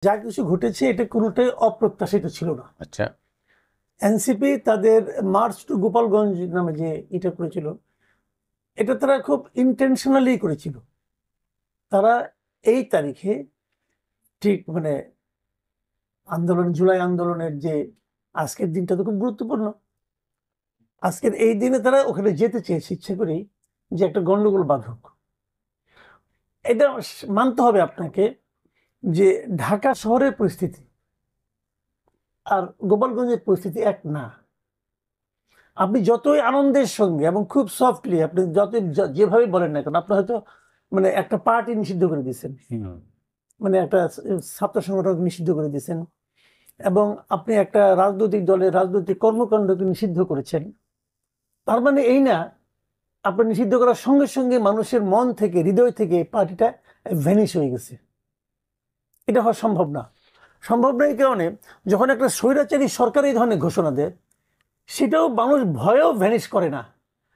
যা কিছু ঘটেছে এটা কোনোটাই অপ্রত্যাশিত ছিল না। আচ্ছা, এনসিপি তাদের মার্চ টু গোপালগঞ্জ নামে যে এটা করেছিল, এটা তারা খুব ইন্টেনশনালি করেছিল। তারা এই তারিখে ঠিক মানে আন্দোলন, জুলাই আন্দোলনের যে আজকের দিনটা তো খুব গুরুত্বপূর্ণ। আজকের এই দিনে তারা ওখানে যেতে চেয়েছে ইচ্ছে করেই, যে একটা গন্ডগোল বাঁধক। এটা মানতে হবে আপনাকে যে ঢাকা শহরের পরিস্থিতি আর গোপালগঞ্জের পরিস্থিতি এক না। আপনি যতই আনন্দের সঙ্গে এবং খুব সফটলি আপনি যতই যেভাবে বলেন না কেন, আপনি হয়তো মানে একটা পার্টি নিষিদ্ধ করে দিয়েছেন, মানে একটা ছাত্র সংগঠন নিষিদ্ধ করে দিয়েছেন, এবং আপনি একটা রাজনৈতিক দলের রাজনৈতিক কর্মকাণ্ডকে নিষিদ্ধ করেছেন। তার মানে এই না আপনি নিষিদ্ধ করার সঙ্গে সঙ্গে মানুষের মন থেকে, হৃদয় থেকে পার্টিটা ভ্যানিশ হয়ে গেছে। এটা হওয়া সম্ভব না। সম্ভব না এই কারণে, যখন একটা স্বৈরাচারী সরকার এই ধরনের ঘোষণা দেয়, সেটাও মানুষ ভয়েও ভ্যানিশ করে না।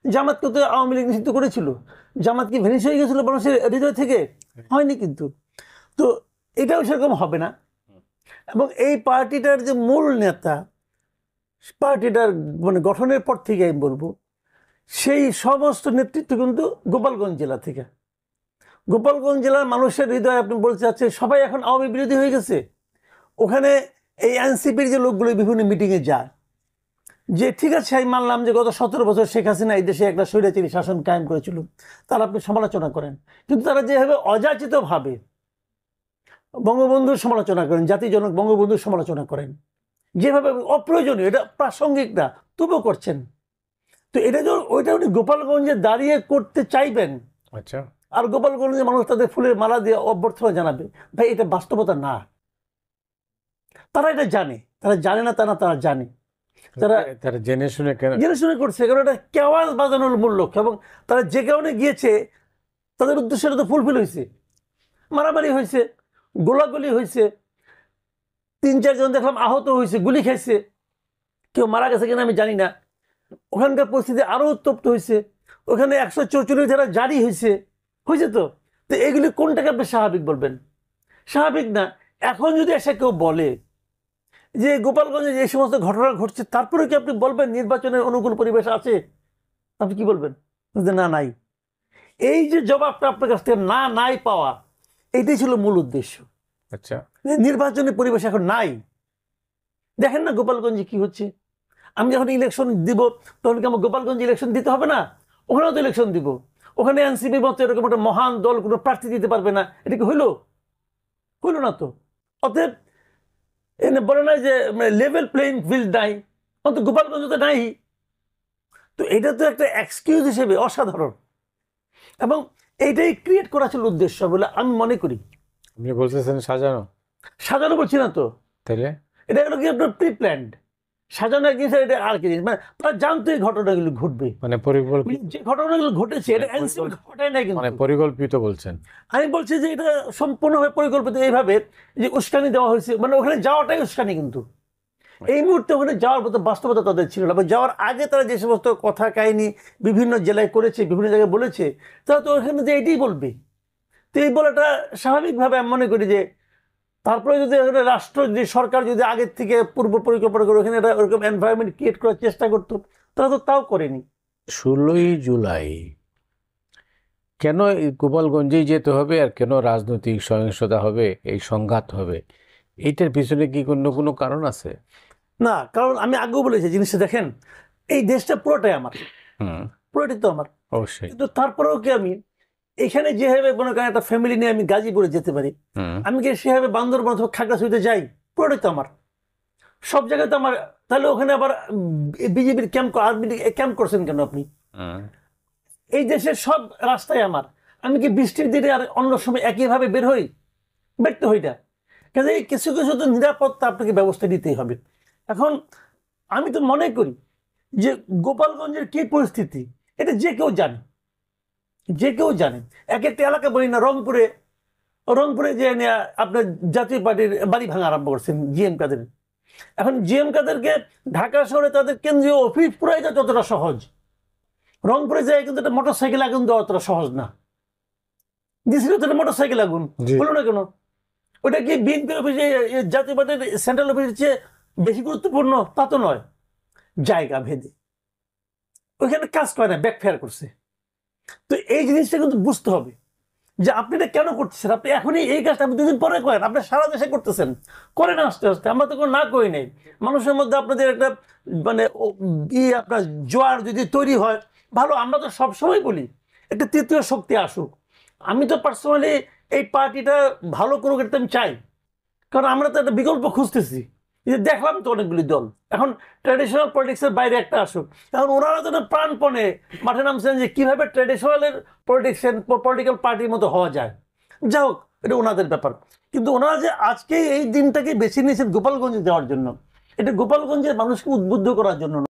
জামাতকে তো আওয়ামী লীগ নিষিদ্ধ করেছিল, জামাত কি ভ্যানিশ হয়ে গেছিল মানুষের হৃদয় থেকে? হয়নি কিন্তু। তো এটাও সেরকম হবে না। এবং এই পার্টিটার যে মূল নেতা, পার্টিটার মানে গঠনের পর থেকে আমি বলবো, সেই সমস্ত নেতৃত্ব কিন্তু গোপালগঞ্জ জেলা থেকে। গোপালগঞ্জ জেলার মানুষের হৃদয় আপনি বলতে চাচ্ছেন সবাই এখন আওয়ামী বিরোধী হয়ে গেছে। ওখানে এই এনসিপির যে লোকগুলো বিভিন্ন মিটিংয়ে যায়, যে ঠিক আছে আমি মানলাম যে গত 17 বছর শেখ হাসিনা এই দেশে একটা স্বৈরাচারী শাসন কায়েম করেছিল, তার আপনি সমালোচনা করেন, কিন্তু তারা যেভাবে অযাচিতভাবে বঙ্গবন্ধুর সমালোচনা করেন, জাতির জনক বঙ্গবন্ধুর সমালোচনা করেন, যেভাবে অপ্রয়োজনীয়, এটা প্রাসঙ্গিক না তবুও করছেন। তো এটা যখন ওইটা উনি গোপালগঞ্জে দাঁড়িয়ে করতে চাইবেন, আচ্ছা, আর গোপালগঞ্জের মানুষ তাদের ফুলের মালা দিয়ে অভ্যর্থনা জানাবে, ভাই এটা বাস্তবতা না। তারা এটা জানে, তারা জানে না তা না, তারা জানে। তারা জেনে শুনে করছে, কারণ এটা কেওয়াজ বাজানোর মূল লক্ষ্য। এবং তারা যে কারণে গিয়েছে তাদের উদ্দেশ্যটা তো ফুলফিল হয়েছে। মারামারি হয়েছে, গোলাগুলি হয়েছে, 3-4 জন দেখলাম আহত হয়েছে, গুলি খাইছে, কেউ মারা গেছে কিনা আমি জানি না। ওখানকার পরিস্থিতি আরো উত্তপ্ত হয়েছে, ওখানে 144 ধারা জারি হয়েছে। তো এগুলি কোনটাকে আপনি স্বাভাবিক বলবেন? স্বাভাবিক না। এখন যদি এসে কেউ বলে যে গোপালগঞ্জে যে সমস্ত ঘটনা ঘটছে, তারপরে কি আপনি বলবেন নির্বাচনের অনুকূল পরিবেশ আছে? আপনি কি বলবেন? না, নাই। এই যে জবাবটা আপনার কাছ থেকে না নাই পাওয়া, এটাই ছিল মূল উদ্দেশ্য। আচ্ছা, নির্বাচনের পরিবেশ এখন নাই। দেখেন না গোপালগঞ্জে কি হচ্ছে। আমি যখন ইলেকশন দিব, তখন কি আমার গোপালগঞ্জে ইলেকশন দিতে হবে না? ওখানেও তো ইলেকশন দিব। ওখানে এনসিপির মতো এরকম একটা মহান দল কোনো প্রার্থী দিতে পারবে না, এটা কি হইল না? তো অতএব এনে বলে না যে লেভেল প্লেইং ফিল্ড নাই, অন্তত গোপালগঞ্জ তো নাই। তো এটা তো একটা এক্সকিউজ হিসেবে অসাধারণ, এবং এইটাই ক্রিয়েট করা ছিল উদ্দেশ্য বলে আমি মনে করি। আপনি বলতেছেন সাজানো বলছি না তো, তাহলে এটা হলো কি আপনার প্রি প্ল্যান্ড। সাজানো এক জিনিস, এটা আর কি জিনিস, মানে তারা জানতো এই ঘটনাগুলো ঘটবে, মানে পরিকল্পিত, যে ঘটনাগুলো ঘটেছে এটা এনসিপি ঘটায় নাই কিন্তু। মানে পরিকল্পিত বলছেন? আমি বলছি যে এটা সম্পূর্ণভাবে পরিকল্পিত, এইভাবে যে উস্কানি দেওয়া হয়েছে, মানে ওখানে যাওয়াটাই উস্কানি। কিন্তু এই মুহূর্তে ওখানে যাওয়ার মতো বাস্তবতা তাদের ছিল না। যাওয়ার আগে তারা যে সমস্ত কথা কাহিনী বিভিন্ন জেলায় করেছে, বিভিন্ন জায়গায় বলেছে, তারা তো ওখানে যে এটাই বলবে। তো এই বলাটা স্বাভাবিকভাবে আমি মনে করি যে তারপরে যদি রাষ্ট্র, যদি সরকার যদি আগের থেকে পূর্ব পরিকল্পনা করে ওখানে ওরকম এনভায়রনমেন্ট ক্রিয়েট করার চেষ্টা করতো, তারা তো তাও করেনি। 16ই জুলাই কেন গোপালগঞ্জেই যেতে হবে, আর কেন রাজনৈতিক সহিংসতা হবে, এই সংঘাত হবে, এইটার পিছনে কি কোনো কারণ আছে? না, কারণ আমি আগেও বলেছি জিনিসটা দেখেন, এই দেশটা পুরোটাই আমার, পুরোটাই তো আমার। অবশ্যই। কিন্তু তারপরেও কি আমি এখানে যেভাবে মনে করেন একটা ফ্যামিলি নিয়ে আমি গাজীপুরে যেতে পারি, আমি কি সেভাবে বান্দরবান অথবা খাগড়াছড়িতে যাই? পুরোটাই তো আমার, সব জায়গায় তো আমার। তাহলে ওখানে আবার বিজেপির ক্যাম্প, আর্মি ক্যাম্প করছেন কেন আপনি? এই দেশের সব রাস্তায় আমার। আমি কি বৃষ্টির দিনে আর অন্য সময় একইভাবে বের হই? ব্যক্ত হই না। কাজে কিছু কিছু তো নিরাপত্তা আপনাকে ব্যবস্থা নিতেই হবে। এখন আমি তো মনে করি যে গোপালগঞ্জের কি পরিস্থিতি এটা যে কেউ জানে, যে কেউ জানে। এক একটা এলাকা বলি না, রংপুরে যে আপনার জাতীয় পার্টির বাড়ি ভাঙা আরম্ভ করছেন জিএম কাদের। এখন জিএম কাদেরকে ঢাকা শহরে তাদের কেন্দ্রীয় অফিস পুরাই যা ততটা সহজ, রংপুরে যায় কিন্তু একটা মোটরসাইকেল আগুন দেওয়া অতটা সহজ না। দিছিল তো মোটরসাইকেল আগুন, হলো না কেন? ওটা কি বিএনপি অফিসে জাতীয় পার্টির সেন্ট্রাল অফিসের চেয়ে বেশি গুরুত্বপূর্ণ? তা তো নয়। জায়গা ভেদে ওইখানে কাজ করে না, ব্যাকফায়ার করছে। তো এই জিনিসটা কিন্তু বুঝতে হবে যে আপনি এটা কেন করতেছেন। আপনি এখনই এই কাজটা আপনি 2 দিন পরে করেন, আপনি সারা দেশে করতেছেন, করেন আস্তে আস্তে। আমরা তো কোনো না করি নাই। মানুষের মধ্যে আপনাদের একটা মানে আপনার জোয়ার যদি তৈরি হয় ভালো। আমরা তো সবসময় বলি একটা তৃতীয় শক্তি আসুক। আমি তো পার্সোনালি এই পার্টিটা ভালো করুক, এটা আমি চাই। কারণ আমরা তো একটা বিকল্প খুঁজতেছি। এই যে দেখলাম তো অনেকগুলি দল এখন ট্র্যাডিশনাল পলিটিক্সের বাইরে একটা আসুক। এখন ওনারা তো প্রাণপণে মাঠে নামছেন যে কিভাবে ট্র্যাডিশনালের পলিটিক্যাল পার্টির মতো হওয়া যায়। যাই হোক, এটা ওনাদের ব্যাপার। কিন্তু ওনারা যে আজকে এই দিনটাকে বেছে নিয়েছেন গোপালগঞ্জে যাওয়ার জন্য, এটা গোপালগঞ্জের মানুষকে উদ্বুদ্ধ করার জন্য।